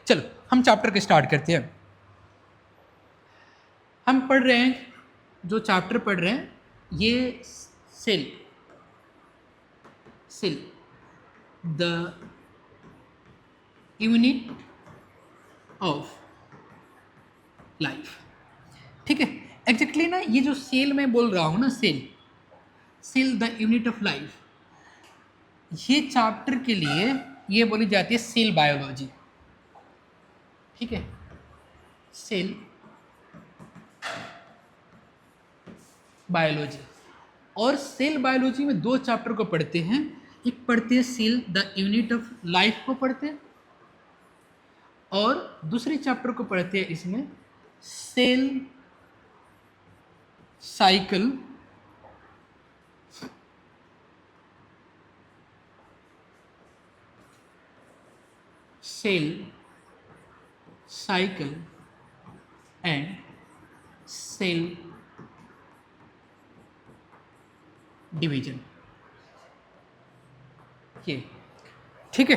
चलो हम चैप्टर के स्टार्ट करते हैं। हम पढ़ रहे हैं, जो चैप्टर पढ़ रहे हैं ये cell cell the unit of life. ठीक है, एग्जैक्टली ना, ये जो सेल मैं बोल रहा हूँ ना, cell the unit of life, ये चैप्टर के लिए ये बोली जाती है सेल बायोलॉजी। ठीक है, सेल बायोलॉजी। और सेल बायोलॉजी में दो चैप्टर को पढ़ते हैं, एक पढ़ते हैं cell the unit of life को पढ़ते हैं, और दूसरे चैप्टर को पढ़ते हैं इसमें cell cycle and cell division. ये ठीक है,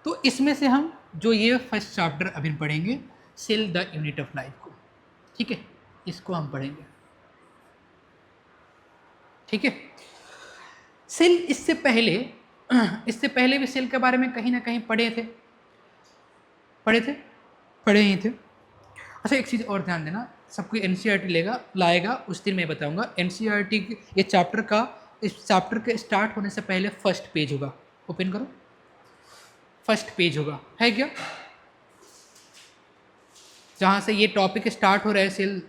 तो इसमें से हम जो ये फर्स्ट चैप्टर अभी पढ़ेंगे cell the unit of life को, ठीक है, इसको हम पढ़ेंगे। ठीक है, सेल इससे पहले भी सेल के बारे में कहीं ना कहीं पढ़े ही थे। अच्छा, एक चीज़ और ध्यान देना, सबको एनसीईआरटी लाएगा उस दिन मैं बताऊंगा। एनसीईआरटी ये चैप्टर का, इस चैप्टर के स्टार्ट होने से पहले फर्स्ट पेज होगा, ओपन करो, फर्स्ट पेज होगा, है क्या, जहाँ से ये टॉपिक स्टार्ट हो रहा है cell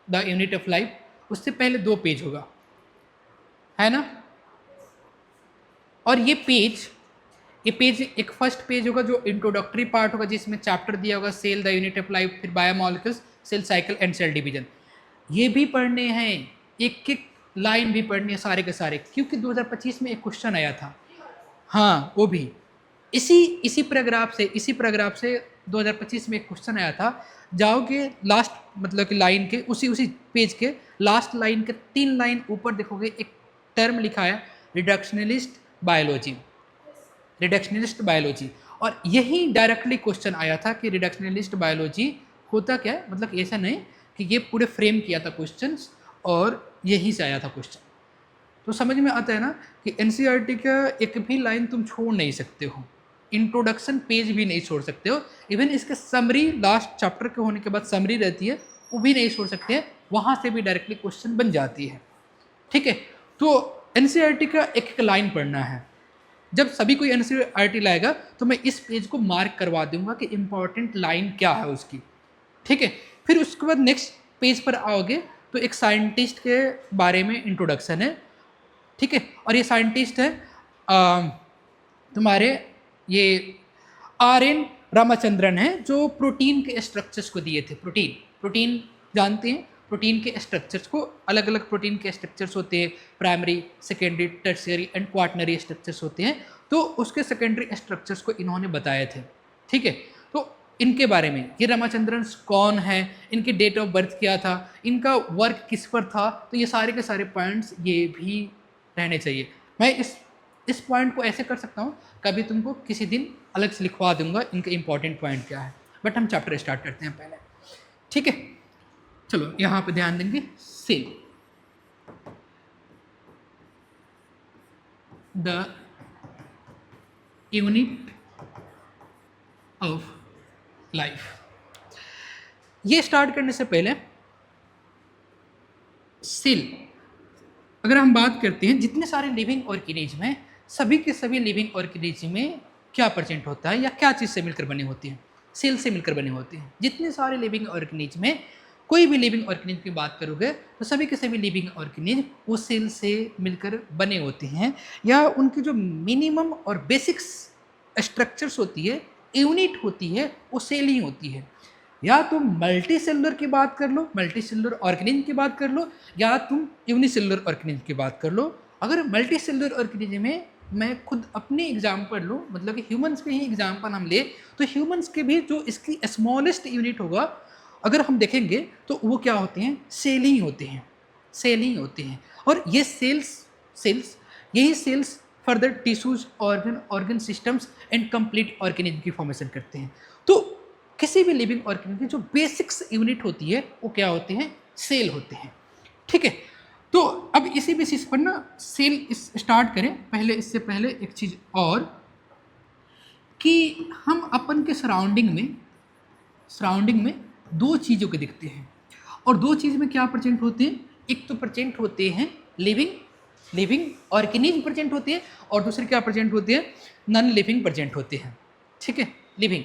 the unit of life, उससे पहले 2 पेज होगा, है ना। और ये पेज एक फर्स्ट पेज होगा जो इंट्रोडक्टरी पार्ट होगा, जिसमें चैप्टर दिया होगा cell the unit of life, फिर biomolecules, cell cycle and cell division. ये भी पढ़ने हैं, एक एक लाइन भी पढ़नी है सारे के सारे, क्योंकि 2025 में एक क्वेश्चन आया था। हाँ, वो भी इसी पैराग्राफ से 2025 में एक क्वेश्चन आया था। जाओगे लास्ट, मतलब कि लाइन के उसी पेज के लास्ट लाइन के 3 लाइन ऊपर देखोगे, एक टर्म लिखा है रिडक्शनलिस्ट बायोलॉजी, और यही डायरेक्टली क्वेश्चन आया था कि रिडक्शनलिस्ट बायोलॉजी होता क्या है। मतलब ऐसा नहीं कि ये पूरे फ्रेम किया था क्वेश्चंस और यहीं से आया था क्वेश्चन। तो समझ में आता है ना कि एनसीईआरटी का एक भी लाइन तुम छोड़ नहीं सकते हो, इंट्रोडक्शन पेज भी नहीं छोड़ सकते हो, इवन इसके समरी लास्ट चैप्टर के होने के बाद समरी रहती है वो भी नहीं छोड़ सकते हैं, वहाँ से भी डायरेक्टली क्वेश्चन बन जाती है। ठीक है, तो एनसीईआरटी का एक एक लाइन पढ़ना है। जब सभी कोई एनसीईआरटी लाएगा तो मैं इस पेज को मार्क करवा दूंगा कि इंपॉर्टेंट लाइन क्या है उसकी। ठीक है, फिर उसके बाद नेक्स्ट पेज पर आओगे तो एक साइंटिस्ट के बारे में इंट्रोडक्शन है। ठीक है, और ये साइंटिस्ट है तुम्हारे ये आर.एन. रामचंद्रन है, जो प्रोटीन के स्ट्रक्चर्स को दिए थे। प्रोटीन जानते हैं, प्रोटीन के स्ट्रक्चर्स को, अलग अलग प्रोटीन के स्ट्रक्चर्स होते हैं, primary, secondary, tertiary and quaternary structures होते हैं, तो उसके सेकेंडरी स्ट्रक्चर्स को इन्होंने बताए थे। ठीक है, तो इनके बारे में, ये रामचंद्रन कौन है, इनकी डेट ऑफ बर्थ क्या था, इनका वर्क किस पर था, तो ये सारे के सारे पॉइंट्स ये भी रहने चाहिए। मैं इस पॉइंट को ऐसे कर सकता हूँ, कभी तुमको किसी दिन अलग से लिखवा दूंगा इनके इंपॉर्टेंट पॉइंट क्या है, बट हम चैप्टर स्टार्ट करते हैं पहले। ठीक है, चलो यहाँ पे ध्यान देंगे, cell the unit of life. ये स्टार्ट करने से पहले सेल, अगर हम बात करते हैं जितने सारे लिविंग ऑर्गेनिज्म हैं, सभी के सभी लिविंग ऑर्गेनिज्म में क्या परसेंट होता है या क्या चीज़ से मिलकर बने होती हैं, सेल से मिलकर बने होते हैं। जितने सारे लिविंग ऑर्गेनिज्म में, कोई भी लिविंग ऑर्गेनिज्म की बात करोगे तो सभी के सभी लिविंग ऑर्गेनिज्म वो सेल से मिलकर बने होते हैं, या उनकी जो मिनिमम और बेसिक्स स्ट्रक्चर्स होती है, यूनिट होती है, वो सेल ही होती है। या तुम मल्टी सेलुलर की बात कर लो, मल्टी सेलुलर ऑर्गेनिज्म की बात कर लो, या तुम यूनिसेलुलर ऑर्गेनिज्म की बात कर लो। अगर मल्टी सेलुलर ऑर्गेनिज्म में मैं खुद अपने एग्जाम्पल लूँ, मतलब कि ह्यूमंस के ही एग्जाम्पल हम ले, तो ह्यूमंस के भी जो इसकी स्मॉलेस्ट यूनिट होगा, अगर हम देखेंगे तो वो क्या होते हैं, सेल ही होते हैं। और ये सेल्स यही cells further tissues, organ systems and complete organism की फॉर्मेशन करते हैं। तो किसी भी लिविंग ऑर्गेनिज्म की जो बेसिक्स यूनिट होती है वो क्या होते हैं, सेल होते हैं। ठीक है, तो अब इसी बेसिस पर ना सेल स्टार्ट करें। पहले इससे पहले एक चीज और कि हम अपन के सराउंडिंग में दो चीज़ों के दिखते हैं, और दो चीज़ में क्या प्रेजेंट होते हैं, एक तो प्रेजेंट होते हैं लिविंग ऑर्गेनिज्म प्रेजेंट होते हैं, और दूसरे क्या प्रेजेंट होते हैं, नॉन लिविंग प्रेजेंट होते हैं। ठीक है, लिविंग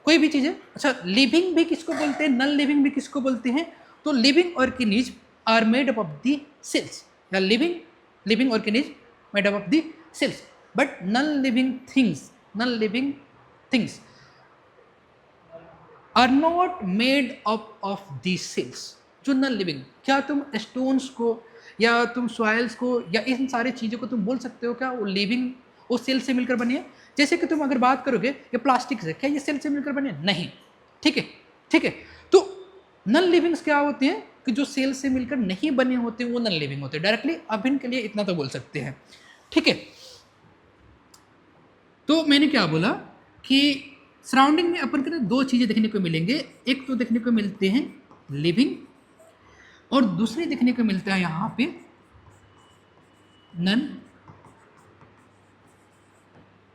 कोई भी चीज़ है। अच्छा, लिविंग भी किसको बोलते हैं, नॉन लिविंग भी किसको बोलते हैं, तो living organism are made up of the cells, या living organism made up of the cells, but non living things are not made up of the cells. जो नॉन लिविंग, क्या तुम स्टोन्स को या तुम सॉइल्स को या इन सारी चीज़ों को तुम बोल सकते हो क्या वो लिविंग, वो सेल से मिलकर बनी है? जैसे कि तुम अगर बात करोगे ये प्लास्टिक से, क्या ये सेल से मिलकर बने? नहीं। ठीक है, तो नॉन लिविंग्स क्या होते हैं कि जो सेल से मिलकर नहीं बने होते वो नॉन लिविंग होते हैं। डायरेक्टली अब इनके लिए इतना तो बोल सकते हैं। ठीक है, तो मैंने क्या बोला कि सराउंडिंग में अपन को दो चीज़ें देखने को मिलेंगे, एक तो देखने को मिलते हैं लिविंग, और दूसरी देखने को मिलता है यहां पे नॉन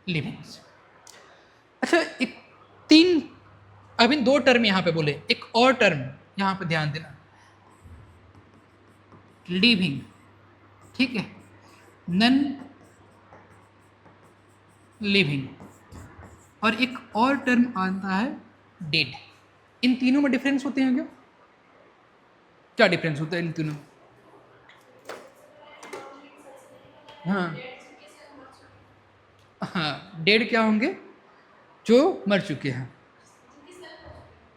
लिविंग्स। अच्छा, एक तीन, अब इन दो टर्म यहां पे बोले, एक और टर्म यहां पे ध्यान देना, लिविंग, ठीक है, नॉन लिविंग, और एक और टर्म आता है डेड। इन तीनों में डिफरेंस होते हैं क्या? क्या डिफरेंस होता है इन तीनों में? हाँ हाँ, डेड क्या होंगे? जो मर चुके हैं,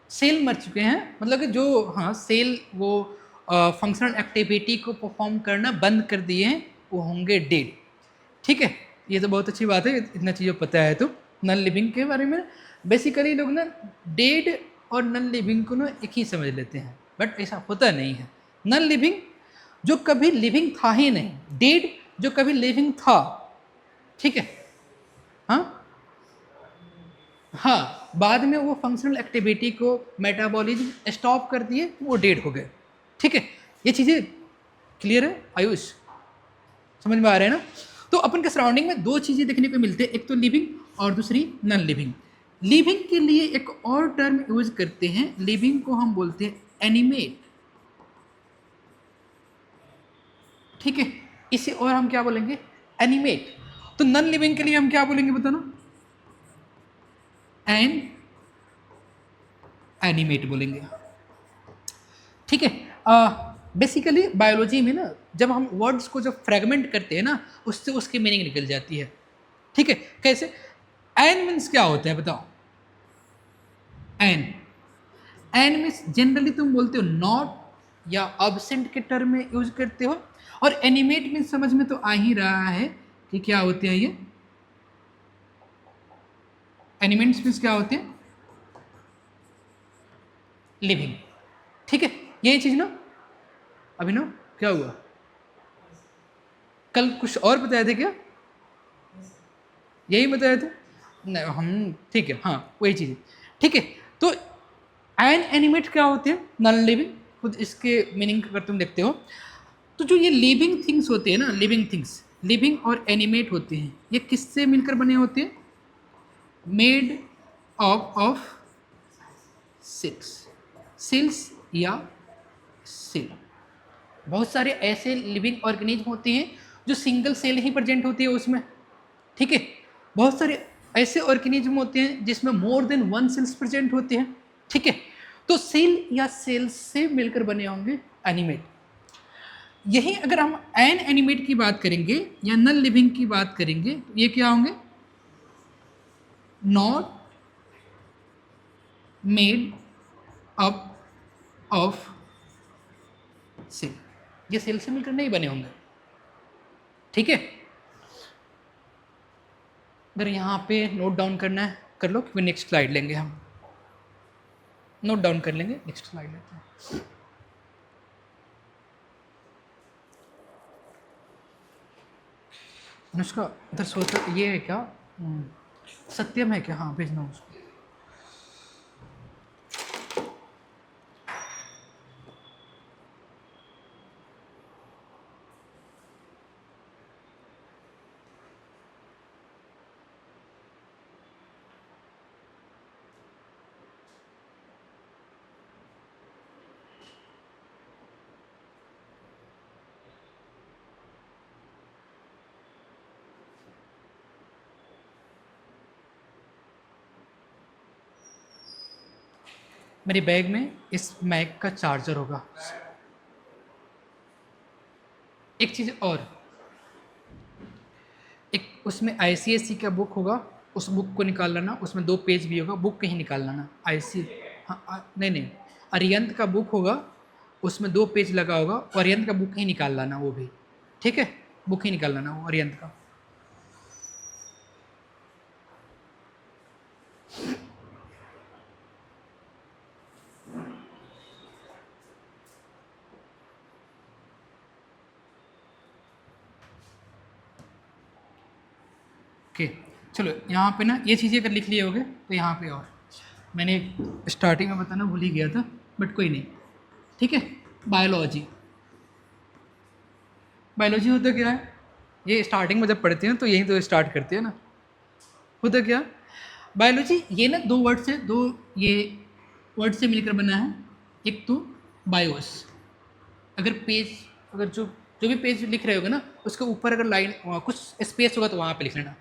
सेल मर चुके हैं, मतलब कि जो, हाँ, सेल वो फंक्शनल एक्टिविटी को परफॉर्म करना बंद कर दिए हैं, वो होंगे डेड। ठीक है, ये तो बहुत अच्छी बात है, इतना चीज़ें पता है। तो नॉन लिविंग के बारे में बेसिकली लोग ना डेड और नॉन लिविंग को ना एक ही समझ लेते हैं, बट ऐसा होता नहीं है। नॉन लिविंग जो कभी लिविंग था ही नहीं, डेड जो कभी लिविंग था। ठीक है, हाँ हाँ, बाद में वो फंक्शनल एक्टिविटी को, मेटाबॉलिज्म स्टॉप कर दिए, वो डेड हो गए। ठीक है, ये चीज़ें क्लियर है आयुष, समझ में आ रहा है ना? तो अपन के सराउंडिंग में दो चीज़ें देखने को मिलते हैं, एक तो लिविंग और दूसरी नॉन लिविंग। लिविंग के लिए एक और टर्म यूज करते हैं, लिविंग को हम बोलते हैं एनिमेट। ठीक है, इसे और हम क्या बोलेंगे, एनिमेट। तो नॉन लिविंग के लिए हम क्या बोलेंगे बताना, एनिमेट बोलेंगे। ठीक है, बेसिकली बायोलॉजी में ना जब हम वर्ड्स को जब फ्रेगमेंट करते हैं ना, उससे उसकी मीनिंग निकल जाती है। ठीक है, कैसे? एन मीन्स क्या होता है बताओ? एन एन मीन्स जनरली तुम बोलते हो नॉट या अब्सेंट के टर्म में यूज करते हो, और एनिमेट मीन्स समझ में तो आ ही रहा है कि क्या होते हैं ये। एनिमेट्स मीन्स क्या होते हैं, लिविंग। ठीक है, यही चीज ना। अभिनव क्या हुआ, कल कुछ और बताए थे क्या? यही बताए थे नहीं हम, ठीक है, हाँ वही चीज़ है। ठीक है, तो एन एनिमेट क्या होते हैं, नॉन लिविंग। खुद इसके मीनिंग अगर तुम देखते हो तो जो ये लिविंग थिंग्स होते हैं ना, लिविंग थिंग्स, लिविंग और एनिमेट होते हैं, ये किससे मिलकर बने होते हैं? मेड ऑफ सेल्स या सेल। बहुत सारे ऐसे लिविंग ऑर्गेनिज्म होते हैं जो सिंगल सेल ही प्रेजेंट होती है उसमें। ठीक है, बहुत सारे ऐसे ऑर्गेनिज्म होते हैं जिसमें more than one cells present होते हैं। ठीक है, तो सेल या सेल्स से मिलकर बने होंगे एनिमेट। यही अगर हम एन एनिमेट की बात करेंगे या नॉन लिविंग की बात करेंगे तो ये क्या होंगे? Not made up of cell, ये सेल से मिलकर नहीं बने होंगे। ठीक है, अगर यहाँ पे नोट डाउन करना है कर लो, क्योंकि नेक्स्ट स्लाइड लेंगे हम, नोट डाउन कर लेंगे, नेक्स्ट स्लाइड लेते हैं। अनुष्का इधर सोच, ये है क्या, सत्यम है क्या? हाँ भेजना उसको। मेरे बैग में इस मैक का चार्जर होगा। एक चीज़ और, एक उसमें ICSE का बुक होगा, उस बुक को निकाल लाना, उसमें 2 पेज भी होगा, बुक कहीं निकाल लाना। IC हाँ नहीं नहीं, अरियंत का बुक होगा, उसमें 2 पेज लगा होगा, और अरियंत का बुक ही निकाल लाना वो भी, ठीक है, बुक ही निकाल लाना वो अरियंत का। ओके चलो, यहाँ पे ना ये चीज़ें अगर लिख लिए होगे तो यहाँ पे, और मैंने स्टार्टिंग में बताना भूल ही गया था, बट कोई नहीं, ठीक है। बायोलॉजी, बायोलॉजी होता क्या है, ये स्टार्टिंग में जब पढ़ते हैं तो यही तो स्टार्ट करते हैं ना। होता क्या, बायोलॉजी ये ना 2 वर्ड से, 2 ये वर्ड से मिलकर बना है। एक तो बायोस, अगर पेज, अगर जो जो भी पेज लिख रहे होगे ना, उसके ऊपर अगर लाइन कुछ स्पेस होगा तो वहाँ पे लिख लेना,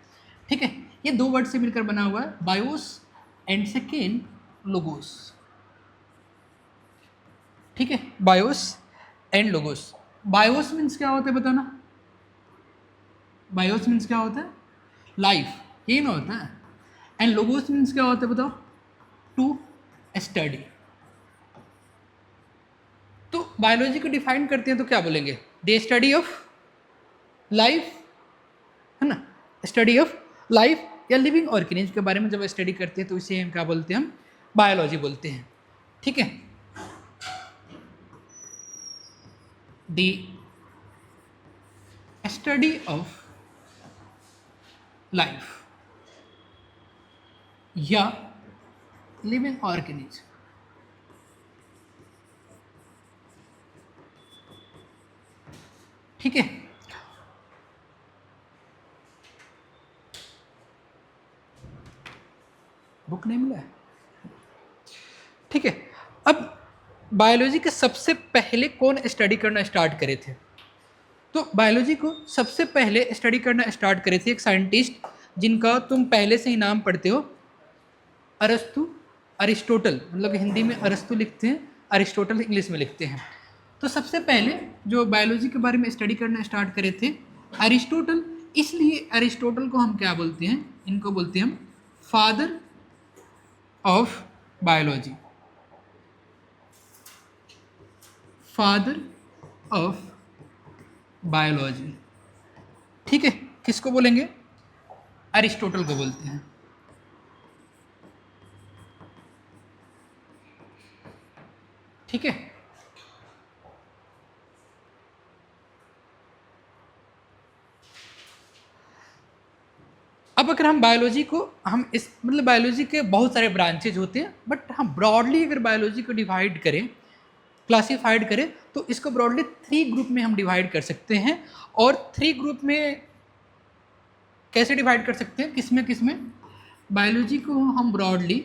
ठीक है। ये 2 वर्ड से मिलकर बना हुआ है, बायोस एंड सेकेंड लोगोस, ठीक है। BIOS and logos. BIOS means क्या होता है बताना, बायोस मीन्स क्या होता है, लाइफ, यही ना होता है। एंड लोगोस मीन्स क्या होता है बताओ, टू स्टडी। तो बायोलॉजी को डिफाइन करते हैं तो क्या बोलेंगे, द स्टडी ऑफ लाइफ, है ना, स्टडी ऑफ लाइफ या लिविंग ऑर्गेनिज्म के बारे में जब स्टडी करते हैं तो इसे हम क्या बोलते हैं, हम बायोलॉजी बोलते हैं, ठीक है। द स्टडी ऑफ लाइफ या लिविंग ऑर्गेनिज्म, ठीक है। बुक नहीं मिला है, ठीक है। अब बायोलॉजी के सबसे पहले कौन स्टडी करना स्टार्ट करे थे, तो बायोलॉजी को सबसे पहले स्टडी करना स्टार्ट करे थे एक साइंटिस्ट जिनका तुम पहले से ही नाम पढ़ते हो, अरस्तु, अरिस्टोटल, मतलब हिंदी में अरस्तु लिखते हैं, अरिस्टोटल इंग्लिश में लिखते हैं। तो सबसे पहले जो बायोलॉजी के बारे में स्टडी करना स्टार्ट करे थे अरिस्टोटल, इसलिए अरिस्टोटल को हम क्या बोलते हैं, इनको बोलते हैं हम father of biology, father of biology, ठीक है। किसको बोलेंगे, अरिस्टोटल को बोलते हैं, ठीक है। अब अगर हम बायोलॉजी को, हम इस मतलब बायोलॉजी के बहुत सारे ब्रांचेज होते हैं, बट हम ब्रॉडली अगर बायोलॉजी को डिवाइड करें, क्लासिफाइड करें, तो इसको ब्रॉडली 3 ग्रुप में हम डिवाइड कर सकते हैं। और 3 ग्रुप में कैसे डिवाइड कर सकते हैं, किसमें किसमें, बायोलॉजी को हम ब्रॉडली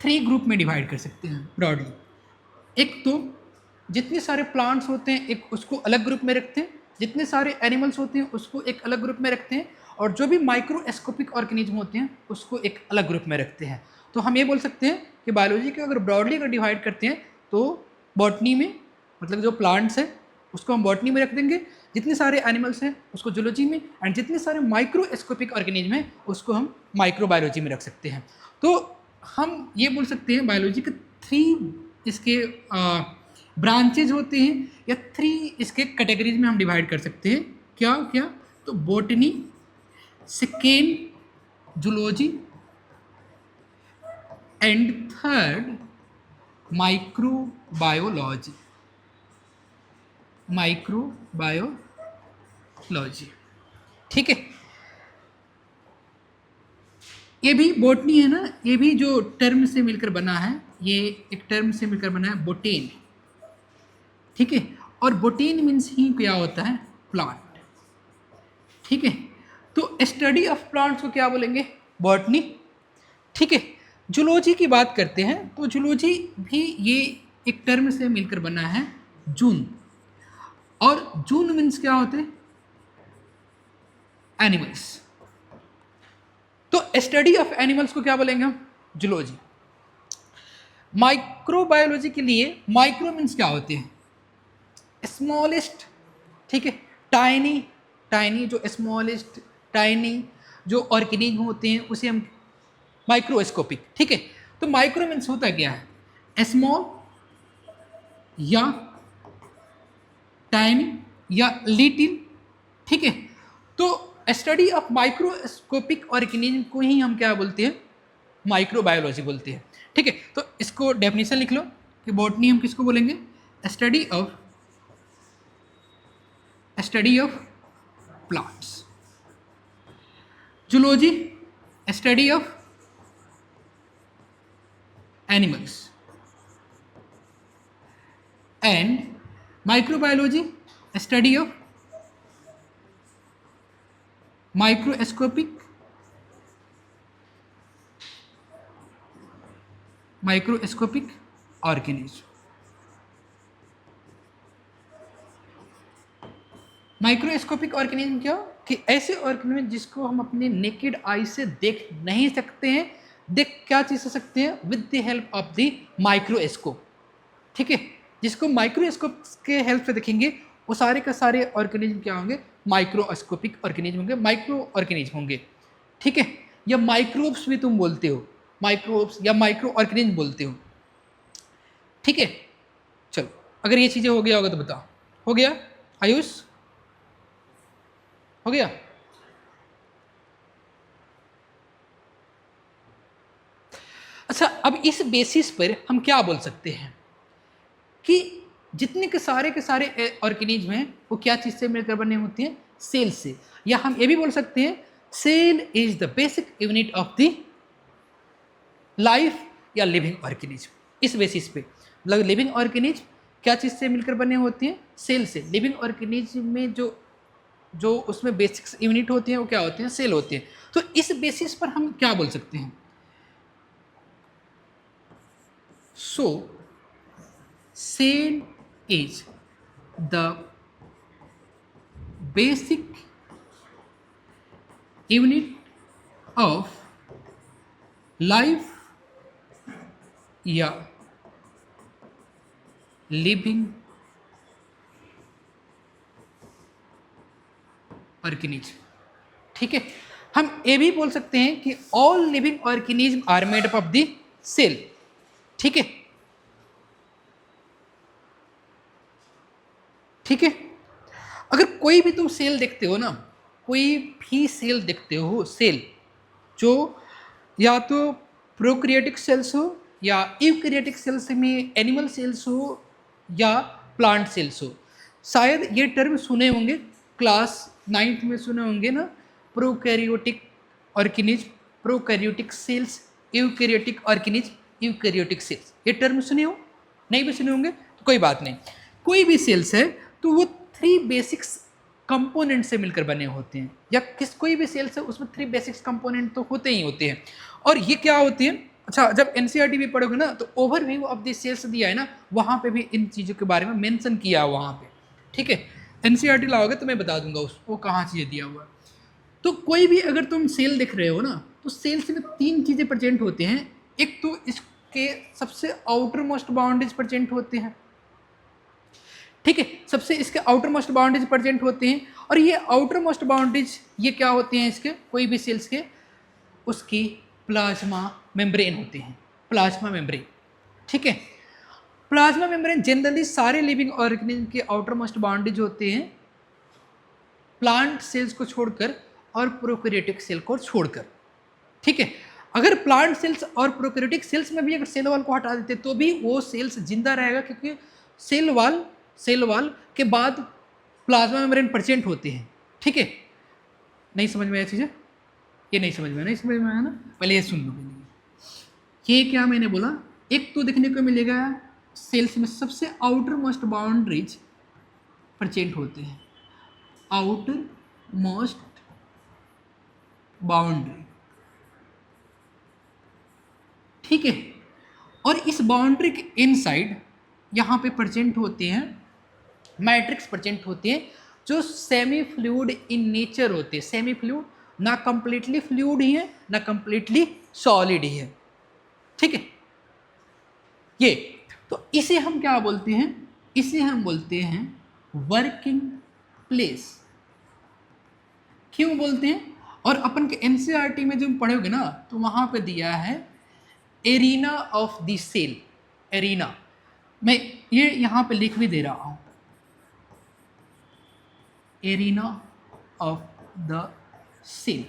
थ्री ग्रुप में डिवाइड कर सकते हैं ब्रॉडली। एक तो जितने सारे प्लांट्स होते हैं एक उसको अलग ग्रुप में रखते हैं, जितने सारे एनिमल्स होते हैं उसको एक अलग ग्रुप में रखते हैं, और जो भी माइक्रोस्कोपिक ऑर्गेनिज्म होते हैं उसको एक अलग ग्रुप में रखते हैं। तो हम ये बोल सकते हैं कि बायोलॉजी को अगर ब्रॉडली अगर डिवाइड करते हैं तो बॉटनी में, मतलब जो प्लांट्स है उसको हम बॉटनी में रख देंगे, जितने सारे एनिमल्स हैं उसको जूलॉजी में, एंड जितने सारे माइक्रोस्कोपिक ऑर्गेनिज्म हैं उसको हम माइक्रोबायोलॉजी में रख सकते हैं। तो हम ये बोल सकते हैं बायोलॉजी के 3 इसके ब्रांचेज होते हैं, या 3 इसके कैटेगरीज में हम डिवाइड कर सकते हैं। क्या क्या, तो botany, second zoology, and third microbiology, microbiology, ठीक है। ये भी बॉटनी है ना, ये भी जो टर्म से मिलकर बना है, ये एक टर्म से मिलकर बना है बोटेन, ठीक है। और बोटेन मीन्स ही क्या होता है, प्लांट, ठीक है। तो स्टडी ऑफ प्लांट्स को क्या बोलेंगे, बॉटनी, ठीक है। जूलॉजी की बात करते हैं तो जूलॉजी भी ये एक टर्म से मिलकर बना है जून, और जून मीन्स क्या होते हैं? एनिमल्स। तो स्टडी ऑफ एनिमल्स को क्या बोलेंगे हम? जूलॉजी। माइक्रोबायोलॉजी के लिए माइक्रो मीन्स क्या होते हैं? स्मॉलेस्ट, ठीक है, टाइनी, टाइनी जो स्मॉलेस्ट टाइनी जो ऑर्गेनिज्म होते हैं उसे हम माइक्रोस्कोपिक, ठीक है। तो माइक्रो मीन्स होता क्या है? स्मॉल या टाइनी या लिटिल, ठीक है। तो स्टडी ऑफ माइक्रोस्कोपिक ऑर्गेनिज्म को ही हम क्या बोलते हैं? माइक्रोबायोलॉजी बोलते हैं, ठीक है। तो इसको डेफिनेशन लिख लो कि बॉटनी हम किसको बोलेंगे? Study of plants. Zoology study of animals, and microbiology study of microscopic organism. Microscopic organism क्या? कि ऐसे ऑर्गेनिज्म जिसको हम अपने नेकेड आई से देख नहीं सकते हैं, देख क्या चीज से सकते हैं? With the help of the microscope, ठीक है। जिसको माइक्रोस्कोप के हेल्प से देखेंगे वो सारे का सारे ऑर्गेनिज्म क्या होंगे? माइक्रोस्कोपिक ऑर्गेनिज्म होंगे, माइक्रो ऑर्गेनिज्म होंगे, ठीक है। या माइक्रोब्स भी तुम बोलते हो, माइक्रोब्स या माइक्रो ऑर्गेनिज्म बोलते हो, ठीक है। चलो, अगर ये चीजें हो गया होगा तो बताओ। हो गया आयुष? हो गया? अच्छा, अब इस बेसिस पर हम क्या बोल सकते हैं कि जितने के सारे ऑर्गेनिज्म हैं वो क्या चीज से मिलकर बने होते हैं? सेल से। या हम ये भी बोल सकते हैं cell is the basic unit of the life या लिविंग ऑर्गेनिज्म। इस बेसिस पे मतलब लिविंग ऑर्गेनिज्म क्या चीज से मिलकर बने होते हैं? सेल से। लिविंग ऑर्गेनिज्म में जो जो उसमें बेसिक यूनिट होते हैं वो क्या होते हैं? सेल होते हैं। तो इस बेसिस पर हम क्या बोल सकते हैं? So cell is the basic unit of life या लिविंग ऑर्गेनिज्म, ठीक है। हम ये भी बोल सकते हैं कि all living organism are made up of the cell, ठीक है, ठीक है। अगर कोई भी तुम सेल देखते हो ना, कोई भी सेल देखते हो, सेल जो या तो प्रोक्रिएटिक सेल्स हो या यूकैरियोटिक सेल्स में एनिमल सेल्स हो या प्लांट सेल्स हो, शायद ये टर्म सुने होंगे, क्लास 9th में सुने होंगे ना, prokaryotic organism, prokaryotic cells, eukaryotic organism, eukaryotic cells. ये टर्म सुने हो? नहीं भी सुने होंगे तो कोई बात नहीं। कोई भी सेल्स है तो वो 3 बेसिक्स कंपोनेंट से मिलकर बने होते हैं, या कोई भी सेल्स है उसमें 3 बेसिक्स कंपोनेंट तो होते ही होते हैं। और ये क्या होती है? अच्छा, जब एनसीईआरटी भी पढ़ोगे ना तो ओवरव्यू ऑफ द सेल्स दिया है ना, वहाँ पे भी इन चीज़ों के बारे में मेंशन किया है वहाँ पे, ठीक है। एनसीईआरटी लाओगे तो मैं बता दूंगा उसको कहाँ चीज़ें दिया हुआ है। तो कोई भी अगर तुम सेल दिख रहे हो ना, तो सेल्स में 3 चीज़ें प्रेजेंट होते हैं। एक तो इसके सबसे आउटर मोस्ट बाउंड्रीज प्रेजेंट होते हैं, ठीक है, सबसे इसके आउटर मोस्ट बाउंड्रीज प्रेजेंट होते हैं। और ये आउटर मोस्ट बाउंड्रीज ये क्या होते हैं इसके, कोई भी सेल्स के, उसकी प्लाज्मा मेम्ब्रेन होते हैं, प्लाज्मा मेम्ब्रेन, ठीक है। प्लाज्मा मेम्ब्रेन जनरली सारे लिविंग ऑर्गेनिज्म के आउटर मोस्ट बाउंड्रीज होते हैं, प्लांट सेल्स को छोड़कर और प्रोकैरियोटिक सेल को छोड़कर, ठीक है। अगर प्लांट सेल्स और प्रोकैरियोटिक सेल्स में भी अगर सेल वॉल को हटा देते तो भी वो सेल्स जिंदा रहेगा, क्योंकि सेल वॉल के बाद प्लाज्मा मेम्ब्रेन प्रेजेंट होते हैं, ठीक है। नहीं समझ में आया चीज़ें? ये नहीं समझ में आया ना? पहले ये सुन लो। ये क्या मैंने बोला, एक तो देखने को मिलेगा सेल्स में सबसे आउटर मोस्ट बाउंड्रीज प्रेजेंट होते हैं, आउटर मोस्ट बाउंड्री, ठीक है। और इस बाउंड्री के इनसाइड यहाँ पे प्रेजेंट होते हैं, मैट्रिक्स प्रेजेंट होते हैं जो सेमी फ्लूइड इन नेचर होते हैं। सेमी फ्लूइड, ना कंप्लीटली फ्लूइड ही है ना कंप्लीटली सॉलिड ही है, ठीक है। ये तो इसे हम क्या बोलते हैं, इसे हम बोलते हैं वर्किंग प्लेस। क्यों बोलते हैं? और अपन के एनसीईआरटी में जो पढ़ोगे ना तो वहां पे दिया है arena of the cell. Arena, मैं ये यहां पे लिख भी दे रहा हूं, एरिना ऑफ द सेल,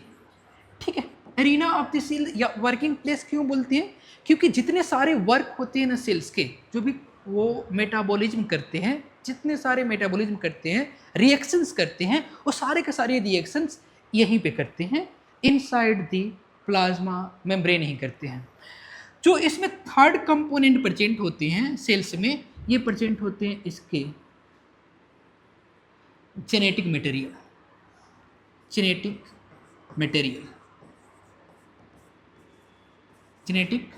ठीक है। एरिना ऑफ द सेल या वर्किंग प्लेस क्यों बोलते हैं? क्योंकि जितने सारे वर्क होते हैं ना सेल्स के, जो भी वो मेटाबॉलिज्म करते हैं, जितने सारे मेटाबॉलिज्म करते हैं, रिएक्शंस करते हैं, वो सारे के सारे रिएक्शंस यहीं पे करते हैं, इनसाइड द प्लाज्मा मेम्ब्रेन ही करते हैं। जो इसमें थर्ड कंपोनेंट प्रेजेंट होते हैं सेल्स में, ये प्रेजेंट होते हैं इसके genetic material. Genetic material, genetic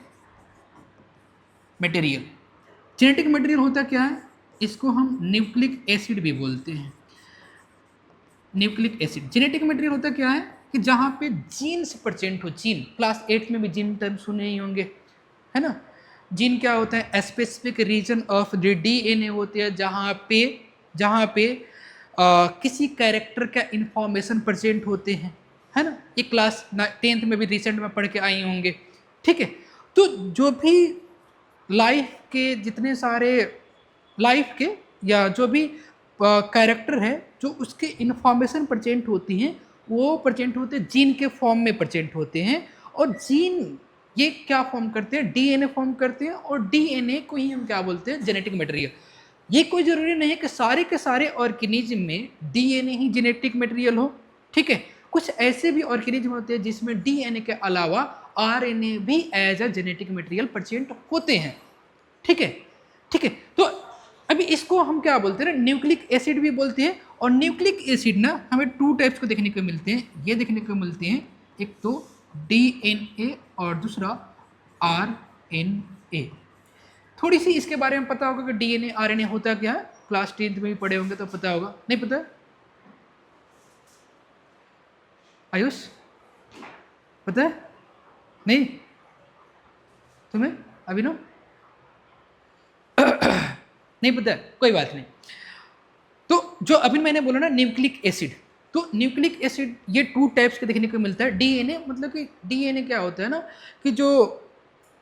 material, genetic material होता क्या है? इसको हम न्यूक्लिक एसिड भी बोलते हैं। न्यूक्लिक एसिड जेनेटिक मटेरियल होता क्या है कि जहाँ पे जीन्स प्रेजेंट हो। जीन, क्लास 8 में भी जीन टर्म सुने ही होंगे, है ना। जीन क्या होता है? Specific region of the DNA होते हैं जहाँ पे किसी कैरेक्टर का इंफॉर्मेशन प्रेजेंट होते हैं, है ना। ये क्लास 10th में भी रिसेंट में पढ़ के आई होंगे, ठीक है। तो जो भी लाइफ के जितने सारे लाइफ के या जो भी कैरेक्टर है, जो उसके इंफॉर्मेशन प्रेजेंट होती हैं, वो प्रेजेंट होते हैं जीन के फॉर्म में प्रेजेंट होते हैं। और जीन ये क्या फॉर्म करते हैं? डीएनए फॉर्म करते हैं, और डीएनए को ही हम क्या बोलते हैं? Genetic material. ये कोई जरूरी नहीं है कि सारे के सारे ऑर्गेनिज्म में डीएनए ही जेनेटिक मटेरियल हो, ठीक है। कुछ ऐसे भी ऑर्गेनिज्म होते हैं जिसमें डीएनए के अलावा आरएनए भी as a genetic material present होते हैं, ठीक है, ठीक है। तो अभी इसको हम क्या बोलते हैं ना, न्यूक्लिक एसिड भी बोलते हैं। और न्यूक्लिक एसिड ना हमें 2 टाइप्स को देखने को मिलते हैं, ये देखने को मिलते हैं, एक तो डीएनए और दूसरा आरएनए। थोड़ी सी इसके बारे में पता होगा कि डीएनए आरएनए होता क्या है, क्लास 10th में भी पढ़े होंगे तो पता होगा, नहीं पता? आयुष पता है? नहीं तुम्हें? अभिनव नहीं पता है, कोई बात नहीं। तो जो अभी मैंने बोला ना न्यूक्लिक एसिड, तो न्यूक्लिक एसिड ये 2 टाइप्स के देखने को मिलता है। डीएनए मतलब कि डीएनए क्या होता है ना कि जो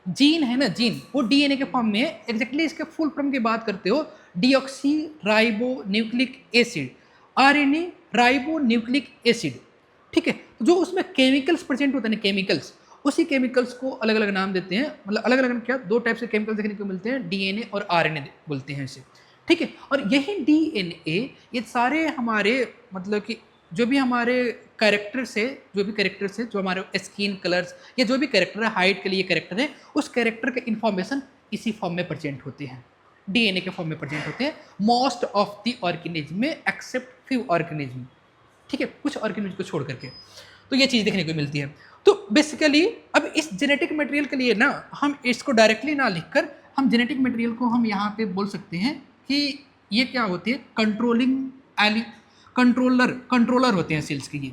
जीन है ना, जीन वो डीएनए के फॉर्म में है। एग्जैक्टली इसके फुल फॉर्म की बात करते हो, deoxy ribo nucleic acid, RNA ribo nucleic acid, ठीक है। तो जो उसमें केमिकल्स प्रेजेंट होते हैं, केमिकल्स, उसी केमिकल्स को अलग अलग नाम देते हैं। मतलब अलग अलग क्या, 2 टाइप से केमिकल्स देखने को मिलते हैं, डीएनए और आरएनए बोलते हैं इसे, ठीक है। और यही डीएनए ये सारे हमारे मतलब कि जो भी हमारे कैरेक्टर्स है, जो हमारे स्किन कलर्स या जो भी कैरेक्टर है, हाइट के लिए कैरेक्टर है, उस कैरेक्टर के इन्फॉर्मेशन इसी फॉर्म में प्रेजेंट होते हैं, डीएनए के फॉर्म में प्रेजेंट होते हैं। मोस्ट ऑफ द ऑर्गेनिज्म में एक्सेप्ट फ्यू ऑर्गेनिज्म, ठीक है, कुछ ऑर्गेनिज्म को छोड़ करके। तो ये चीज़ देखने को मिलती है। तो बेसिकली अब इस जेनेटिक मटेरियल के लिए ना हम इसको डायरेक्टली ना लिखकर हम जेनेटिक मटेरियल को हम यहाँ पे बोल सकते हैं कि ये क्या होती है, कंट्रोलर होते हैं सेल्स के। ये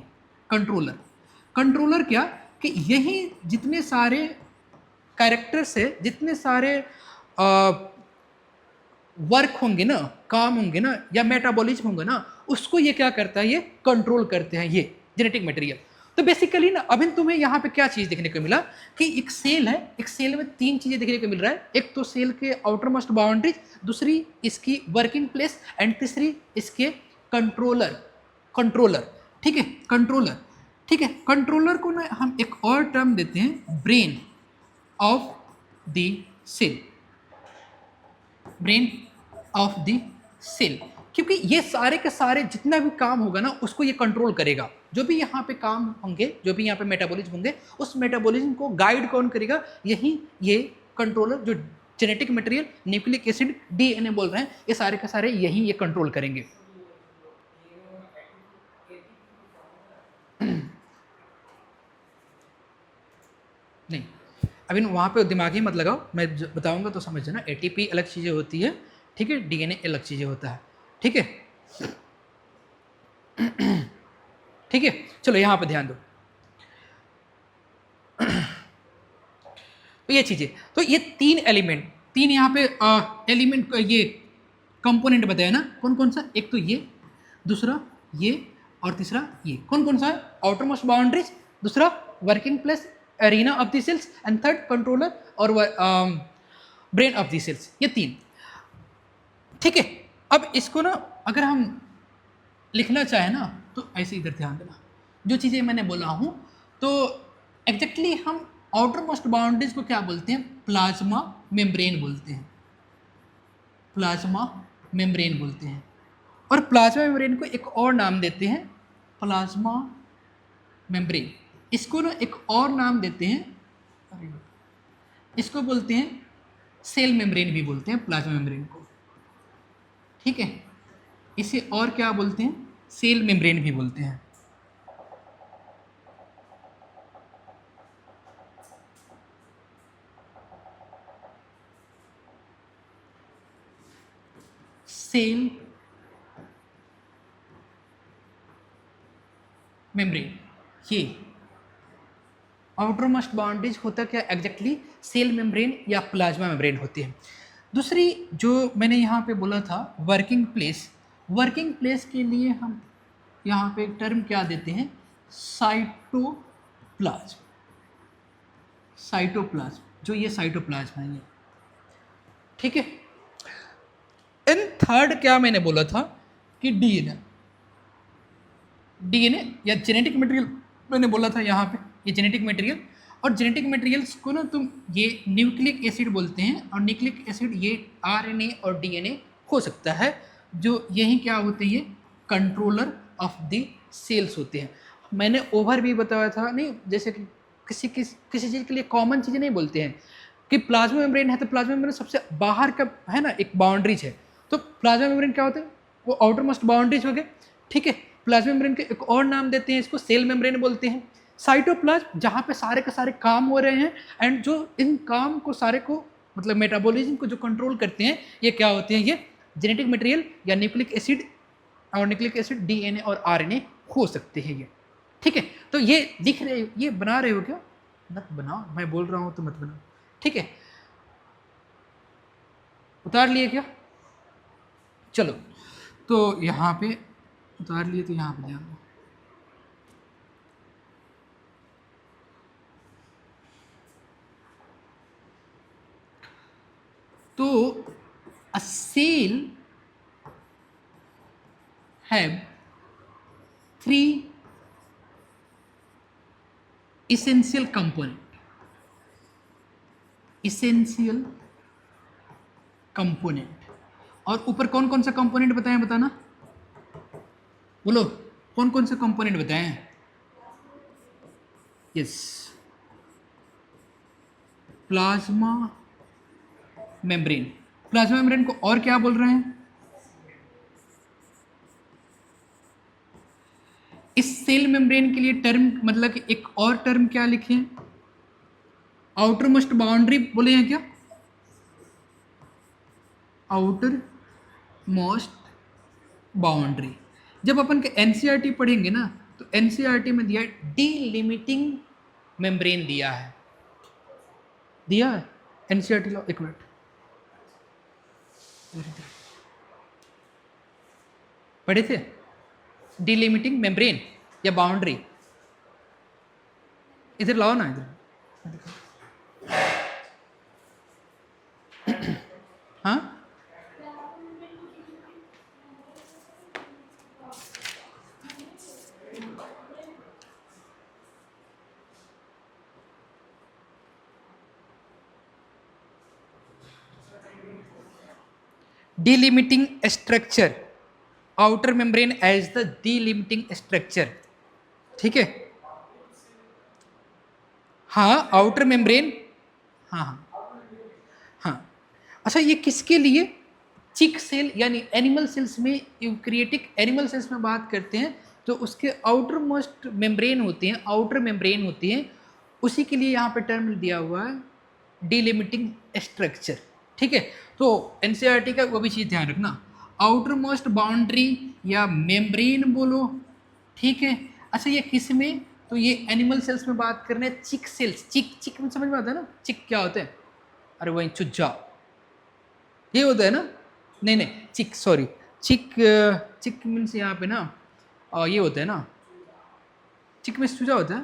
कंट्रोलर क्या कि यही जितने सारे कैरेक्टर्स है, जितने सारे वर्क होंगे ना, काम होंगे ना, या मेटाबॉलिज्म होंगे ना, उसको ये क्या करता है, ये कंट्रोल करते हैं ये जेनेटिक मटेरियल। तो बेसिकली ना अभी तुम्हें यहाँ पे क्या चीज़ देखने को मिला कि एक सेल है, एक सेल में 3 चीज़ें देखने को मिल रहा है। एक तो सेल के आउटर मोस्ट बाउंड्रीज, दूसरी इसकी वर्किंग प्लेस, एंड तीसरी इसके कंट्रोलर, ठीक है, कंट्रोलर, ठीक है। कंट्रोलर को ना हम एक और टर्म देते हैं, brain of the cell, brain of the cell, क्योंकि ये सारे के सारे जितना भी काम होगा ना उसको ये कंट्रोल करेगा। जो भी यहाँ पे काम होंगे, जो भी यहाँ पे मेटाबॉलिज्म होंगे, उस मेटाबॉलिज्म को गाइड कौन करेगा? यही ये कंट्रोलर, जो genetic material, nucleic acid, DNA बोल रहे हैं, ये सारे के सारे यही ये कंट्रोल करेंगे। नहीं, अभी वहाँ पे दिमाग ही मत लगाओ, मैं बताऊंगा तो समझ जाना। एटीपी अलग चीज़ें होती है, ठीक है, डीएनए अलग चीज़ें होता है, ठीक है। ठीक है, चलो यहाँ पे ध्यान दो। तो ये चीज़ें, तो ये तीन एलिमेंट, तीन यहाँ पे एलिमेंट, ये कंपोनेंट बताया ना, कौन कौन सा, एक तो ये, दूसरा ये, और तीसरा ये, कौन कौन सा है, आउटर मोस्ट बाउंड्रीज, दूसरा working place arena of the cells, and third controller और ब्रेन ऑफ द सेल्स, ये तीन, ठीक है। अब इसको ना अगर हम लिखना चाहे ना तो ऐसे इधर ध्यान देना, जो चीज़ें मैंने बोला हूँ, तो एग्जैक्टली हम आउटर मोस्ट बाउंड्रीज को क्या बोलते हैं, प्लाज्मा मेम्ब्रेन बोलते हैं, प्लाज्मा मेम्ब्रेन बोलते हैं। और प्लाज्मा मेम्ब्रेन को एक और नाम देते हैं, प्लाज्मा मेम्ब्रेन, इसको ना एक और नाम देते हैं, इसको बोलते हैं सेल मेम्ब्रेन भी बोलते हैं प्लाज्मा मेम्ब्रेन को, ठीक है। इसे और क्या बोलते हैं, सेल मेम्ब्रेन भी बोलते हैं। सेल मेम्ब्रेन, ये आउटर मोस्ट बाउंड्रीज होता क्या एग्जैक्टली, सेल मेम्ब्रेन या प्लाज्मा मेम्ब्रेन होती है। दूसरी जो मैंने यहाँ पे बोला था वर्किंग प्लेस, वर्किंग प्लेस के लिए हम यहाँ पे एक टर्म क्या देते हैं, साइटोप्लाज्म, साइटोप्लाज्म, जो ये साइटोप्लाज्म है ये, ठीक है। इन थर्ड क्या मैंने बोला था कि डीएनए, डीएनए या जेनेटिक मटेरियल मैंने बोला था यहाँ पे, ये जेनेटिक मटेरियल, और जेनेटिक मटेरियल्स को ना तुम ये न्यूक्लिक एसिड बोलते हैं, और न्यूक्लिक एसिड ये आरएनए और डीएनए हो सकता है, जो यही क्या होते हैं, कंट्रोलर ऑफ द सेल्स होते हैं। मैंने ओवर भी बताया था नहीं, जैसे कि किसी चीज़ के लिए कॉमन चीज़ें नहीं बोलते हैं कि प्लाज्मा मेम्ब्रेन है तो प्लाज्मा मेम्ब्रेन सबसे बाहर का है ना, एक बाउंड्रीज है, तो प्लाज्मा मेम्ब्रेन क्या होते हैं, वो आउटर मोस्ट बाउंड्रीज हो गए, ठीक है। प्लाज्मा मेम्ब्रेन के एक और नाम देते हैं, इसको सेल मेम्ब्रेन बोलते हैं। साइटोप्लाज्म जहाँ पे सारे के सारे काम हो रहे हैं, एंड जो इन काम को सारे को मतलब मेटाबॉलिज्म को जो कंट्रोल करते हैं, ये क्या होते हैं, ये जेनेटिक मटेरियल या न्यूक्लिक एसिड, और न्यूक्लिक एसिड डीएनए और आरएनए हो सकते हैं ये, ठीक है। तो ये दिख रहे, ये बना रहे हो क्या, मत बनाओ, मैं बोल रहा हूँ तो मत बनाओ, ठीक है। उतार लिए क्या, चलो तो यहाँ पे उतार लिए, तो यहाँ पे ध्यान दो। तो a cell have three essential component, essential component, और ऊपर कौन कौन सा कंपोनेंट बताएं, बताना, बोलो कौन कौन से कंपोनेंट बताएं, yes, plasma membrane, plasma membrane को और क्या बोल रहे हैं, इस सेल मेम्ब्रेन के लिए टर्म मतलब कि एक और टर्म क्या लिखे, आउटर मोस्ट बाउंड्री बोले हैं क्या, आउटर मोस्ट बाउंड्री। जब अपन के एनसीईआरटी पढ़ेंगे ना, तो एनसीईआरटी में दिया डीलिमिटिंग मेम्ब्रेन दिया है, दिया है एनसीईआरटी लो, एक मिनट पढ़े थे, डीलिमिटिंग मेम्ब्रेन या बाउंड्री, इधर लाओ ना, इधर हाँ, delimiting structure, outer membrane as the delimiting structure, ठीक है। हाँ आउटर मेम्ब्रेन, हाँ हाँ हाँ, अच्छा ये किसके लिए, चिक सेल यानी एनिमल सेल्स में, यूकैरियोटिक एनिमल सेल्स में बात करते हैं, तो उसके आउटर मोस्ट मेम्ब्रेन होते हैं, आउटर मेम्ब्रेन होती हैं, उसी के लिए यहाँ पे टर्म दिया हुआ है डीलिमिटिंग स्ट्रक्चर, ठीक है, तो एनसीईआरटी का वो भी चीज़ ध्यान रखना, आउटर मोस्ट बाउंड्री या मेम्ब्रेन बोलो, ठीक है। अच्छा ये किस में, तो ये एनिमल सेल्स में बात कर रहे हैं, चिक सेल्स, चिक चिक में समझ में आता है ना, चिक क्या होता है, अरे वही चुज्जा, ये होता है ना, नहीं नहीं चिक सॉरी, चिक, चिक मीन्स यहाँ पे ना ये होता है ना, चिक में चूजा होता है,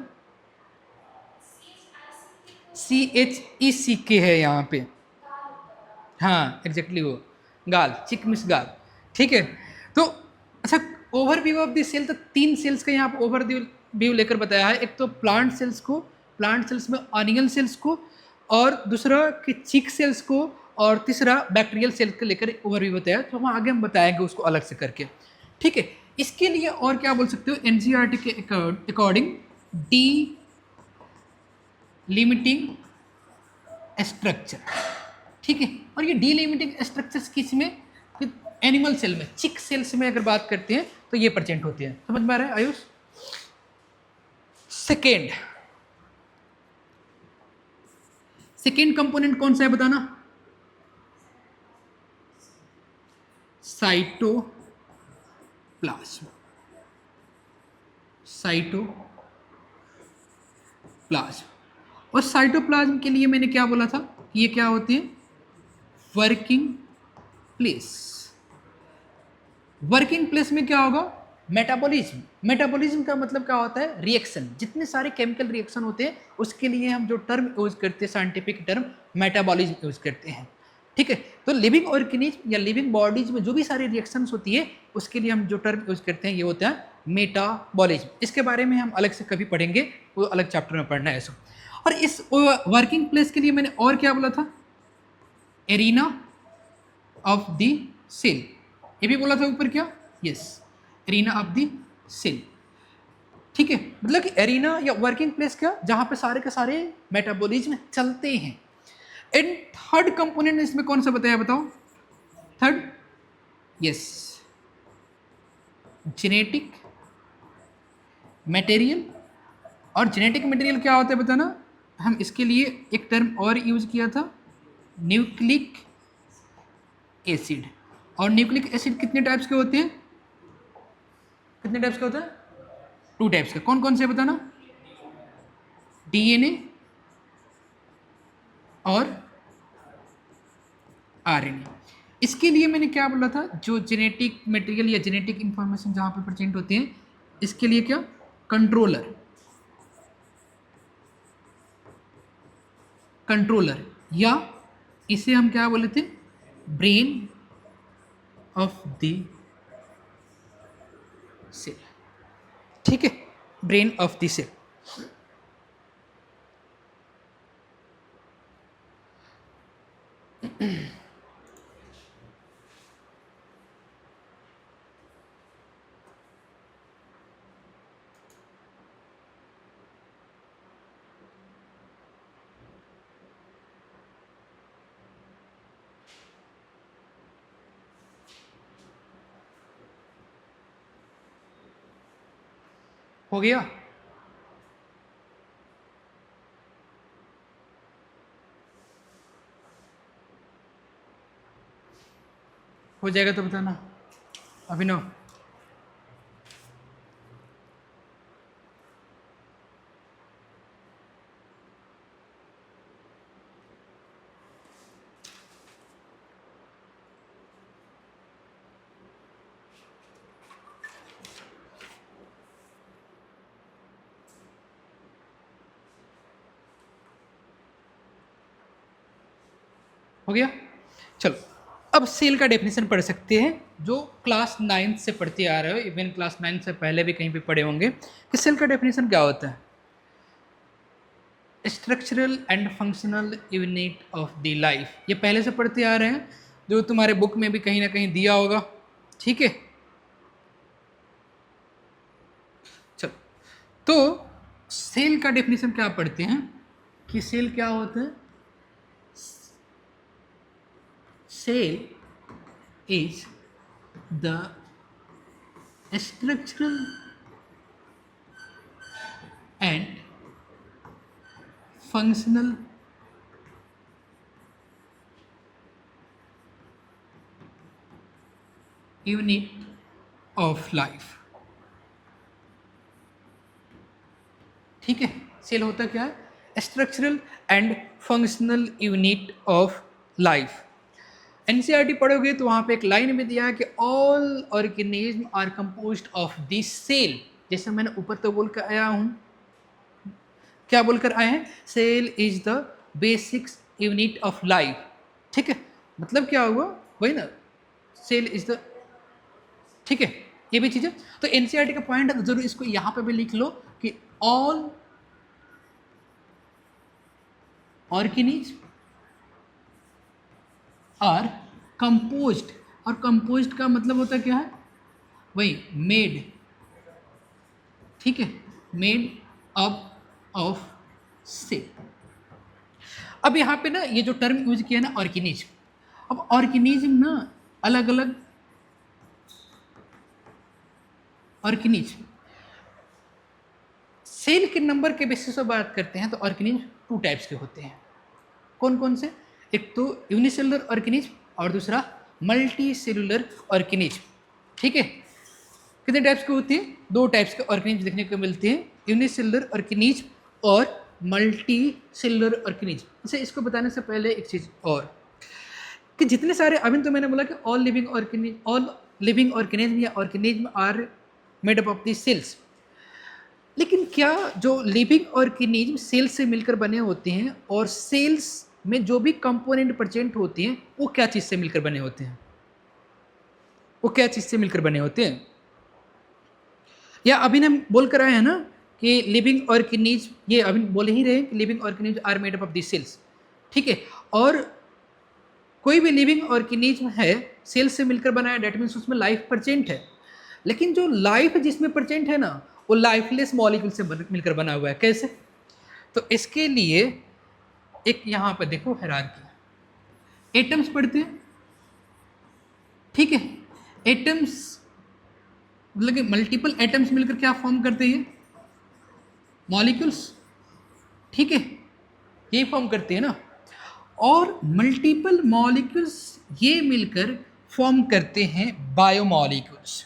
CHECK है यहाँ पे, हाँ एग्जैक्टली वो गाल, चिक मिस गाल, ठीक है। तो अच्छा ओवरव्यू ऑफ द सेल, तो 3 सेल्स का यहाँ पर ओवरव्यू लेकर बताया है, एक तो प्लांट सेल्स को, प्लांट सेल्स में ऑनियन सेल्स को, और दूसरा कि चिक सेल्स को, और तीसरा बैक्टीरियल सेल्स को लेकर ओवरव्यू बताया, तो वहाँ आगे हम बताएंगे उसको अलग से करके, ठीक है। इसके लिए और क्या बोल सकते हो, एनसीईआरटी के अकॉर्डिंग डी लिमिटिंग स्ट्रक्चर, ठीक है। और ये डीलिमिटिंग स्ट्रक्चर्स किस में, एनिमल सेल में, चिक सेल्स में अगर बात करते हैं तो ये प्रेजेंट होती है, समझ में आ रहा है आयुष। सेकेंड कंपोनेंट कौन सा है बताना, साइटोप्लाज्म, साइटोप्लाज्म। और साइटोप्लाज्म के लिए मैंने क्या बोला था, ये क्या होती है, वर्किंग प्लेस। वर्किंग प्लेस में क्या होगा, मेटाबॉलिज्म। मेटाबॉलिज्म का मतलब क्या होता है, रिएक्शन, जितने सारे केमिकल रिएक्शन होते हैं उसके लिए हम जो टर्म यूज करते हैं, साइंटिफिक टर्म मेटाबॉलिज्म यूज करते हैं, ठीक है। तो लिविंग ऑर्गेनिज्म या लिविंग बॉडीज में जो भी सारी रिएक्शंस होती है उसके लिए हम जो टर्म यूज करते हैं ये होता है मेटाबॉलिज्म। इसके बारे में हम अलग से कभी पढ़ेंगे, वो अलग चैप्टर में पढ़ना है ऐसा। और इस वर्किंग प्लेस के लिए मैंने और क्या बोला था, एरिना ऑफ द सेल, ये भी बोला था ऊपर क्या, yes, arena of the cell, ठीक है। मतलब कि एरिना या वर्किंग प्लेस क्या, जहां पे सारे के सारे मेटाबॉलिज्म चलते हैं। एंड थर्ड कंपोनेंट इसमें कौन सा बताया बताओ, थर्ड, यस, जेनेटिक मटेरियल। और जेनेटिक मटेरियल क्या होता है बताना, हम इसके लिए एक टर्म और यूज किया था, न्यूक्लिक एसिड। और न्यूक्लिक एसिड कितने टाइप्स के होते हैं, कितने टाइप्स के होते हैं, 2 टाइप्स के, कौन कौन से बताना, डीएनए और आरएनए। इसके लिए मैंने क्या बोला था, जो जेनेटिक मटेरियल या जेनेटिक इंफॉर्मेशन जहां पर प्रेजेंट होते हैं, इसके लिए क्या, कंट्रोलर, कंट्रोलर, या इसे हम क्या बोले थे, ब्रेन ऑफ द सेल, ठीक है, ब्रेन ऑफ द सेल। हो गया, हो जाएगा तो बताना अभिनव। हो गया, चलो अब सेल का डेफिनेशन पढ़ सकते हैं, जो क्लास 9 से पढ़ते आ रहे हो, इवन क्लास 9 से पहले भी कहीं पे पढ़े होंगे कि सेल का डेफिनेशन क्या होता है, structural and functional unit of the life. ये पहले से पढ़ते आ रहे हैं, जो तुम्हारे बुक में भी कहीं ना कहीं दिया होगा, ठीक है। चलो तो सेल का डेफिनेशन क्या पढ़ते हैं कि सेल क्या होता है, cell is the structural and functional unit of life. ठीक है, सेल होता क्या है? Structural and functional unit of life. NCERT पढ़ोगे तो वहाँ पे एक लाइन में दिया है कि all organism are composed of this cell. जैसे मैंने ऊपर तो बोल कर आया हूँ, क्या बोलकर आए हैं? Cell is the basic unit of life. ठीक है, मतलब क्या हुआ? वही ना, सेल इज द, ठीक है, ये भी चीज़ है। तो एनसीईआरटी का पॉइंट है, जरूर इसको यहाँ पे भी लिख लो कि ऑल ऑर्गेनिज्म आर कंपोज्ड, और कंपोज्ड का मतलब होता क्या है? वही मेड, ठीक है, मेड अप ऑफ सेल। अब यहाँ पे ना ये जो टर्म यूज किया ना ऑर्गेनिज्म, अब ऑर्गेनिज्म ना अलग अलग ऑर्गेनिज्म सेल के नंबर के बेसिस पर बात करते हैं तो ऑर्गेनिज्म 2 टाइप्स के होते हैं। कौन कौन से? एक तो यूनिसेलुलर ऑर्गेनिज्म और दूसरा मल्टी सेलुलर ऑर्गेनिज्म। ठीक है, कितने टाइप्स के होते हैं? 2 टाइप्स के ऑर्गेनिज्म देखने को मिलते हैं, यूनिसेलुलर ऑर्गेनिज्म और मल्टी सेलुलर ऑर्गेनिज्म। इसे इसको बताने से पहले एक चीज़ और, कि जितने सारे, अभी तो मैंने बोला कि ऑल लिविंग ऑर्गेनिज्म या organism are made up of the cells, लेकिन क्या जो लिविंग ऑर्गेनिज्म सेल से मिलकर बने होते हैं और सेल्स में जो भी कंपोनेंट प्रेजेंट होते हैं वो क्या चीज़ से मिलकर बने होते हैं? वो क्या चीज़ से मिलकर बने होते हैं? या अभी हम बोल कर आए हैं ना कि लिविंग ऑर्गेनिज्म, ये अभी बोल ही रहे हैं कि living organism are made up of the cells. ठीक है, और कोई भी लिविंग ऑर्गेनिज्म है सेल से मिलकर बना है, डेट मीन्स उसमें लाइफ प्रेजेंट है। लेकिन जो लाइफ जिसमें प्रेजेंट है ना वो लाइफलेस मॉलिक्यूल से मिलकर बना हुआ है। कैसे? तो इसके लिए एक यहाँ पर देखो हायरार्की, एटम्स पढ़ते हैं। ठीक है, एटम्स मतलब कि मल्टीपल एटम्स मिलकर क्या फॉर्म करते हैं? मॉलिक्यूल्स। ठीक है, ये फॉर्म करते हैं ना, और मल्टीपल मॉलिक्यूल्स ये मिलकर फॉर्म करते हैं बायोमॉलिक्यूल्स।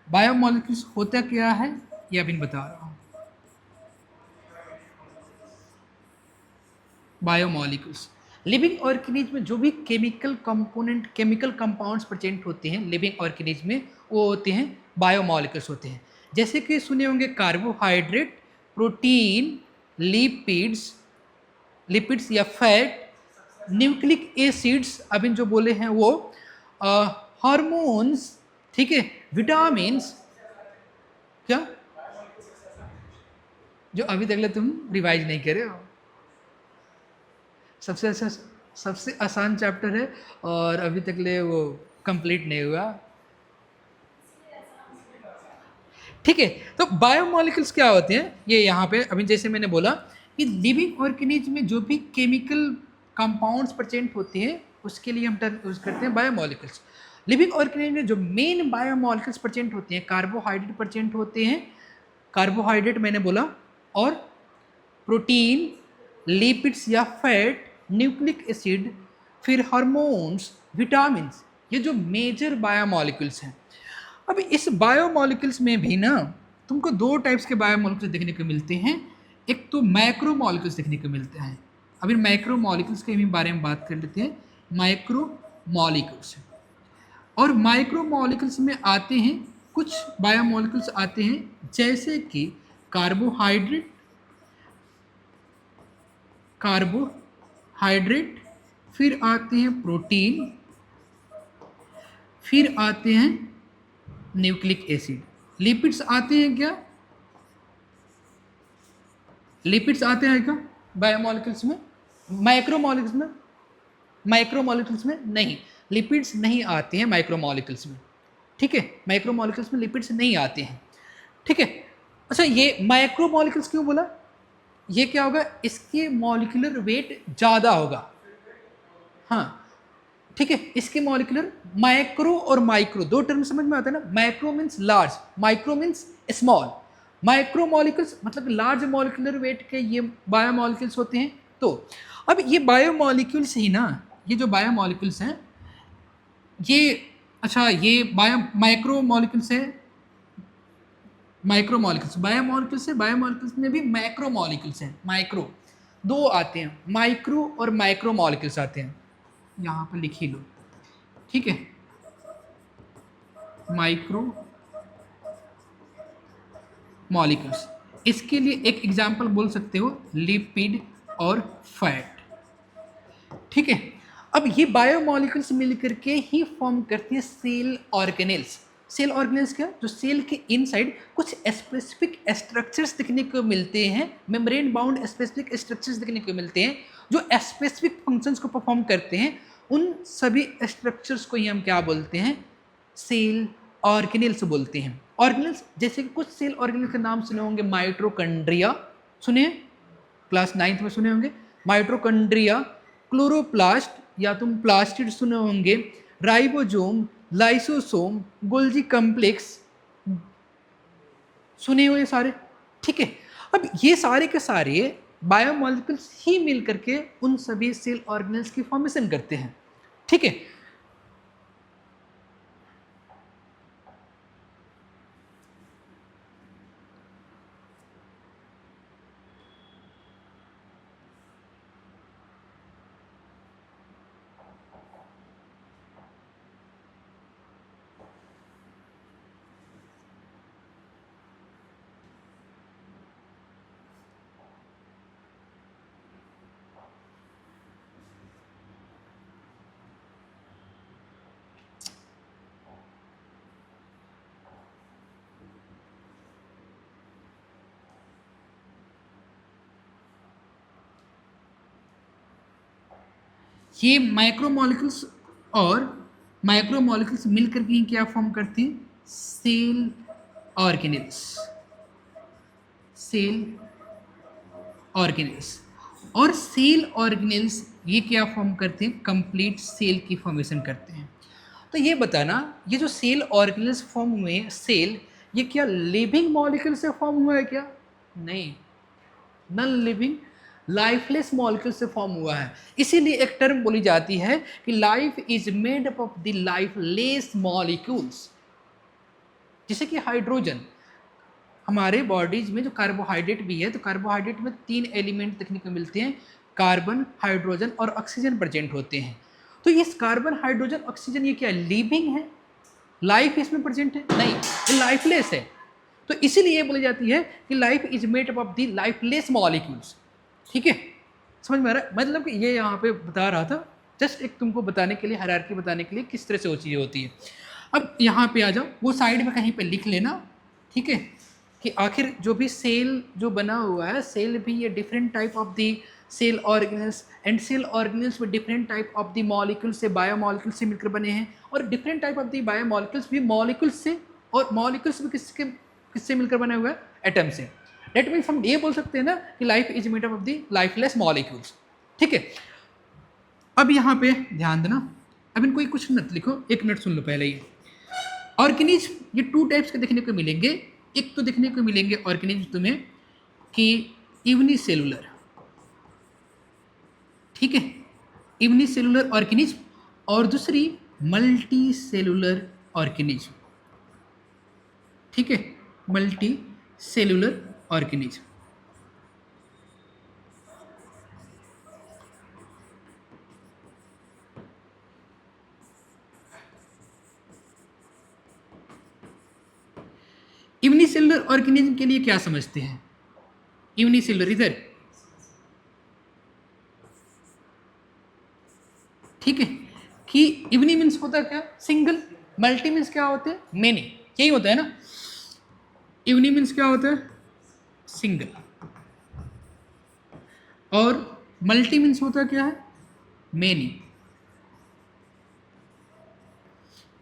बायोमॉलिक्यूल्स होता क्या है ये अभी बता रहा हूँ। बायोमॉलिक्यूल्स लिविंग ऑर्गेनिज्म में जो भी chemical component, chemical compounds present होते हैं लिविंग ऑर्गेनिज्म में, वो होते हैं बायोमॉलिक्यूल्स होते हैं। जैसे कि सुने होंगे कार्बोहाइड्रेट, प्रोटीन, लिपिड्स या फैट, न्यूक्लिक एसिड्स, अभी जो बोले हैं वो, हार्मोन्स, ठीक है, विटामिन्स, क्या जो अभी तक ले तुम रिवाइज नहीं करे हो। सबसे आसान चैप्टर है और अभी तक ले वो कंप्लीट नहीं हुआ। ठीक है, तो बायोमॉलिक्यूल्स क्या होते हैं ये यहाँ पे अभी जैसे मैंने बोला कि लिविंग ऑर्गेनिज्म में जो भी केमिकल कंपाउंड्स प्रेजेंट होते हैं उसके लिए हम टर्म यूज करते हैं बायोमॉलिक्यूल्स। लिविंग ऑर्गेनिज्म में जो मेन बायोमॉलिक्यूल्स प्रेजेंट होते हैं, कार्बोहाइड्रेट प्रेजेंट होते हैं, कार्बोहाइड्रेट मैंने बोला, और प्रोटीन, लिपिड्स या फैट, न्यूक्लिक एसिड, फिर हार्मोन्स, विटामिन्स, ये जो मेजर बायोमॉलिक्यूल्स हैं। अब इस बायोमॉलिक्यूल्स में भी ना तुमको 2 टाइप्स के बायोमॉलिक्यूल्स देखने को मिलते हैं। एक तो मैक्रोमॉलिक्यूल्स देखने को मिलते हैं। अभी माइक्रोमॉलिक्यूल्स के बारे में बात कर लेते हैं। माइक्रोमॉलिक्यूल्स, और माइक्रोमॉलिक्यूल्स में आते हैं कुछ बायोमॉलिक्यूल्स आते हैं जैसे कि कार्बोहाइड्रेट, फिर आते हैं प्रोटीन, फिर आते हैं न्यूक्लिक एसिड। लिपिड्स आते हैं क्या? लिपिड्स आते हैं क्या बायोमॉलिक्यूल्स में? माइक्रोमॉलिक्यूल्स में नहीं, लिपिड्स नहीं आते हैं माइक्रोमॉलिक्यूल्स में। ठीक है, माइक्रोमॉलिक्यूल्स में लिपिड्स नहीं आते हैं। ठीक है, अच्छा ये माइक्रोमॉलिक्यूल्स क्यों बोला? ये क्या होगा, इसके मॉलिक्यूलर वेट ज़्यादा होगा। हाँ ठीक है, इसके मॉलिक्यूलर, माइक्रो और माइक्रो 2 टर्म समझ में आता है ना। Micro means large, micro means small. Micro molecules मतलब लार्ज मॉलिक्यूलर वेट के ये बायोमॉलिक्यूल्स होते हैं। तो अब ये बायोमॉलिक्यूल्स ही ना, ये जो बायोमॉलिक्यूल्स हैं ये अच्छा, ये माइक्रो मॉलिक्यूल्स है, माइक्रोमोलिक्यूल्स, बायोमोलिक्यूल्स है, बायोमोलिक्यूल्स में भी मैक्रो मॉलिक्यूल्स हैं। माइक्रो दो आते हैं, माइक्रो और माइक्रो मॉलिक्यूल्स आते हैं, यहाँ पर लिख ही लो, ठीक है। माइक्रो मॉलिक्यूल्स, इसके लिए एक एग्जांपल बोल सकते हो लिपिड और फैट, ठीक है। अब ये बायोमोलिक्यूल्स मिलकर के ही फॉर्म करती है सेल ऑर्गेनेल्स। सेल ऑर्गेनेल्स क्या, जो सेल के इनसाइड कुछ स्पेसिफिक स्ट्रक्चर्स दिखने को मिलते हैं, मेम्ब्रेन बाउंड स्पेसिफिक स्ट्रक्चर्स दिखने को मिलते हैं जो स्पेसिफिक फंक्शंस को परफॉर्म करते हैं। उन सभी स्ट्रक्चर्स को ही हम क्या बोलते हैं, सेल ऑर्गेनेल्स बोलते हैं। ऑर्गेनेल्स जैसे कि कुछ सेल ऑर्गेनेल्स के नाम सुने होंगे, माइटोकॉन्ड्रिया सुने, क्लास 9th में सुने होंगे, माइटोकॉन्ड्रिया, क्लोरोप्लास्ट या तुम प्लास्टिड सुने होंगे, राइबोसोम, लाइसोसोम, गोल्जी कॉम्प्लेक्स सुने हुए सारे, ठीक है। अब ये सारे के सारे बायोमोलिक्यूल्स ही मिल करके उन सभी सेल ऑर्गेनेल्स की फॉर्मेशन करते हैं, ठीक है। ये माइक्रोमोलिक्यूल्स और माइक्रोमोलिक्यूल्स मिलकर के क्या फॉर्म करते हैं, सेल ऑर्गेनेल्स, सेल ऑर्गेनेल्स। और सेल ऑर्गेनेल्स ये क्या फॉर्म करते हैं, कंप्लीट सेल की फॉर्मेशन करते हैं। तो ये बताना, ये जो सेल ऑर्गेनेल्स फॉर्म हुए, सेल ये क्या लिविंग मॉलिक्यूल से फॉर्म हुआ है क्या, नहीं, नॉन लिविंग लाइफलेस मॉलिक्यूल से फॉर्म हुआ है। इसीलिए एक टर्म बोली जाती है कि life is made up of the lifeless molecules. जैसे कि हाइड्रोजन, हमारे बॉडीज में जो कार्बोहाइड्रेट भी है, तो कार्बोहाइड्रेट में 3 एलिमेंट देखने को मिलते हैं, कार्बन, हाइड्रोजन और ऑक्सीजन प्रेजेंट होते हैं। तो इस कार्बन, हाइड्रोजन, ऑक्सीजन ये क्या लिविंग है, लाइफ इसमें प्रेजेंट है, नहीं, ये लाइफलेस है। तो इसीलिए ये बोली जाती है कि life is made up of the lifeless molecules, ठीक है। समझ में आ रहा है, मतलब कि ये यहाँ पे बता रहा था, जस्ट एक तुमको बताने के लिए, हायरार्की बताने के लिए किस तरह से वो चीज़ें होती है। अब यहाँ पे आ जाओ, वो साइड में कहीं पे लिख लेना, ठीक है, कि आखिर जो भी सेल जो बना हुआ है, सेल भी ये different type of the cell organelles, and cell organelles में different type of the molecule से, बायोमॉलिक्यूल से मिलकर बने हैं, और different type of the biomolecules भी मॉलिक्यूल्स से, और मॉलिक्यूल्स भी किससे मिलकर बने हुए हैं, एटम से। डेट मीन्स हम ये बोल सकते हैं ना कि life is made up of the lifeless molecules, ठीक है। अब यहाँ पे ध्यान देना, अब इनको कुछ मत लिखो, एक मिनट सुन लो पहले ही। ऑर्गेनिज ये 2 टाइप्स के देखने को मिलेंगे। एक तो देखने को मिलेंगे ऑर्गेनिज तुम्हें कि यूनिसेलुलर, ठीक है, यूनिसेलुलर ऑर्गेनिज, और दूसरी मल्टी सेलुलर ऑर्गेनिज, ठीक है, multi cellular organism. Unicellular organism के लिए क्या समझते हैं, यूनिसेलुलर इधर, ठीक है, कि यूनि मीन्स होता है क्या, सिंगल, मल्टी मीन्स क्या होते हैं, मेनी, यही होता है ना। यूनि मीन्स क्या होता है, सिंगल, और मल्टी मीन्स होता है क्या है, मेनी,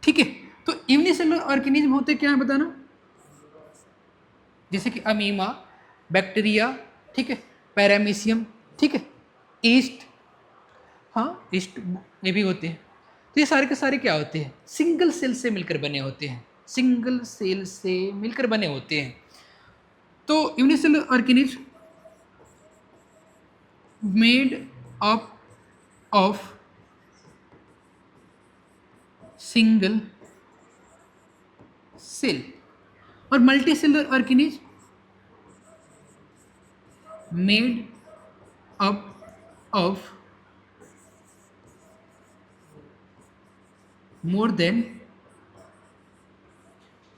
ठीक है। तो यूनिसेलुलर ऑर्गेनिज्म होते क्या है बताना, जैसे कि अमीमा, बैक्टीरिया, ठीक है, पैरामीशियम, ठीक है, ईस्ट, हाँ ईस्ट ये भी होते हैं। तो ये सारे के सारे क्या होते हैं, सिंगल सेल से मिलकर बने होते हैं, सिंगल सेल से मिलकर बने होते हैं। तो unicellular organism made up of single cell. और multi cellular organism made up of more than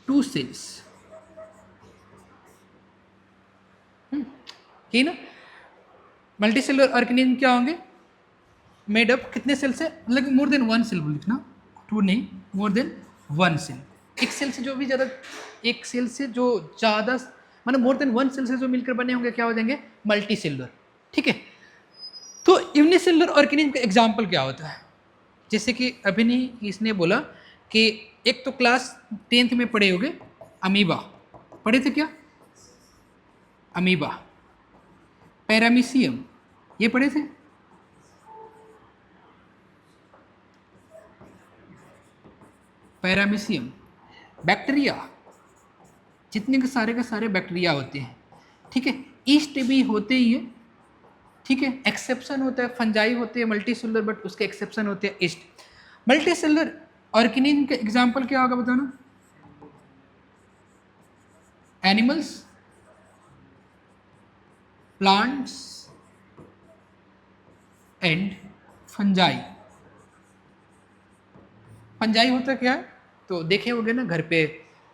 2 cells। ये ना मल्टी सेलुलर ऑर्गेनिज्म क्या होंगे, मेड अप कितने सेल से, मतलब मोर देन 1 सेल लिखना, 2 नहीं, मोर देन 1 सेल। एक सेल से जो भी ज़्यादा, एक सेल से जो ज़्यादा, मतलब मोर देन 1 सेल से जो मिलकर बने होंगे क्या हो जाएंगे, मल्टी सेलुलर। ठीक है, तो यूनिसेलुलर ऑर्गेनिज्म का एग्जाम्पल क्या होता है, जैसे कि अभी नहीं इसने बोला कि एक तो क्लास 10th में पढ़े होगे अमीबा, पढ़े थे क्या, अमीबा, पैरामीशियम, ये पढ़े थे, पैरामीशियम, बैक्टीरिया, जितने के सारे बैक्टीरिया होते हैं। ठीक है, ईस्ट भी होते ही है। ठीक है, एक्सेप्शन होता है, फंजाई होते हैं मल्टी सेलुलर, बट उसके एक्सेप्शन होते हैं ईस्ट। मल्टी सेलुलर ऑर्गेनिज्म का एग्जाम्पल क्या होगा बताना, animals, plants and fungi. Fungi होता क्या है, तो देखे होगे ना घर पे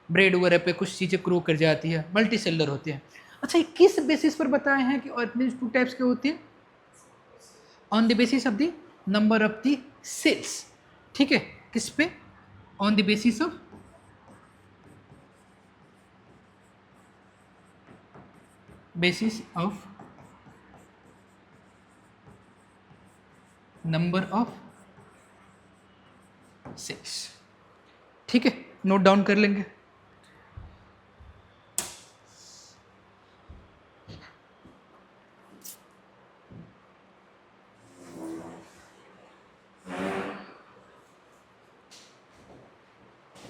ब्रेड वगैरह पे कुछ चीज़ें ग्रो कर जाती है, मल्टी सेलुलर होते हैं। अच्छा, ये किस बेसिस पर बताए हैं कि ऑर्गेनिज्म 2 टाइप्स के होते हैं, on the basis of the number of the cells. ठीक है, किस पे, on the basis of number of cells. ठीक है, नोट डाउन कर लेंगे।